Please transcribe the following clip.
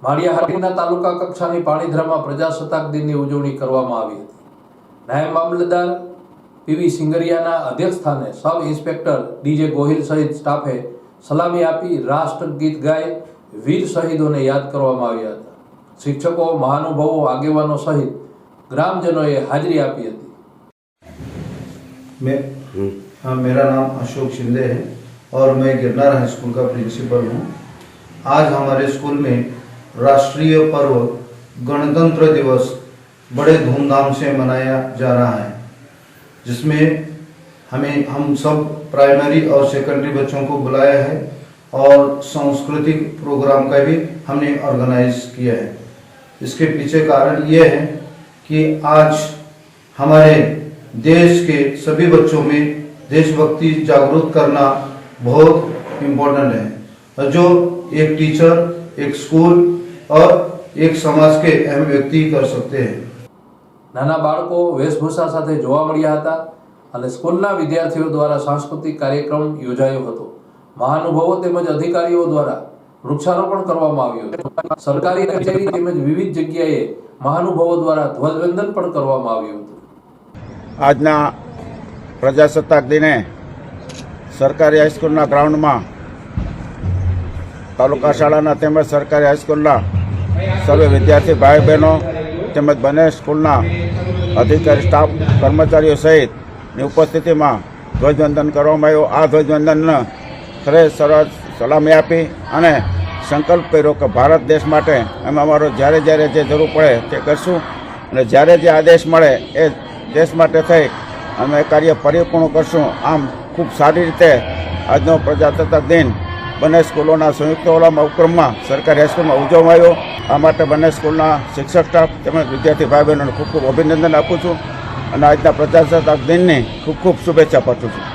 માળિયાહાટીના તાલુકા કક્ષાની પાણીધરામાં પ્રજાસત્તાક દિનની ઉજવણી કરવામાં આવી હતી। નાયબ મામલતદાર પીવી સિંગરિયાના અધ્યક્ષસ્થાને સબ ઇન્સ્પેક્ટર ડીજે ગોહિલ સહિત સ્ટાફે સલામી આપી રાષ્ટ્રગીત ગાય વીર શહીદોને યાદ કરવામાં આવ્યા હતા। શિક્ષકો, મહાનુભાવો, આગેવાનો સહિત ग्रामजनों हाजिरी आपी थी। मेरा नाम अशोक शिंदे है और मैं गिरनार हाई स्कूल का प्रिंसिपल हूँ। आज हमारे स्कूल में राष्ट्रीय पर्व गणतंत्र दिवस बड़े धूमधाम से मनाया जा रहा है, जिसमें हम सब प्राइमरी और सेकेंडरी बच्चों को बुलाया है और सांस्कृतिक प्रोग्राम का भी हमने ऑर्गेनाइज किया है। इसके पीछे कारण ये है कि आज हमारे देश के सभी बच्चों में देशभक्ति जागरूक करना बहुत इम्पोर्टेंट है। जो एक टीचर, एक स्कूल और एक समाज के अहम व्यक्ति कर सकते हैं। नाना बाळको वेशभूषा साथे जोवा मळ्या हता અને સ્કૂલના વિદ્યાર્થીઓ દ્વારા સાંસ્કૃતિક કાર્યક્રમ યોજાયો હતો। મહાનુભાવો તેમજ અધિકારીઓ દ્વારા વૃક્ષારોપણ કરવામાં આવ્યું હતું। સરકારી કચેરી તેમજ વિવિધ જગ્યાએ મહાનુભાવો દ્વારા ધ્વજવંદન પણ કરવામાં આવ્યું હતું। આજના પ્રજાસત્તાક દિને સરકારી હાઈસ્કૂલના ગ્રાઉન્ડમાં તાલુકા શાળાના તેમજ સરકારી હાઈસ્કૂલના સર્વે વિદ્યાર્થી ભાઈ બહેનો તેમજ બંને સ્કૂલના અધિકારી, સ્ટાફ, કર્મચારીઓ સહિતની ઉપસ્થિતિમાં ધ્વજવંદન કરવામાં આવ્યું। આ ધ્વજવંદનને સરસ સલામી આપી અને સંકલ્પ કર્યો કે ભારત દેશ માટે અમે અમારો જ્યારે જ્યારે જે જરૂર પડે તે કરશું અને જ્યારે જે આદેશ મળે એ દેશ માટે થઈ અમે કાર્ય પરિપૂર્ણ કરશું। આમ ખૂબ સારી રીતે આજનો પ્રજાસત્તાક દિન બંને સ્કૂલોના સંયુક્ત ઉપક્રમમાં સરકારી હાઈસ્કૂલમાં ઉજવવામાં આવ્યો। આ માટે બંને સ્કૂલના શિક્ષક, સ્ટાફ તેમજ વિદ્યાર્થી ભાઈ બહેનોને ખૂબ ખૂબ અભિનંદન આપું છું અને આજના પ્રજાસત્તાક દિનની ખૂબ ખૂબ શુભેચ્છા પાઠવું છું।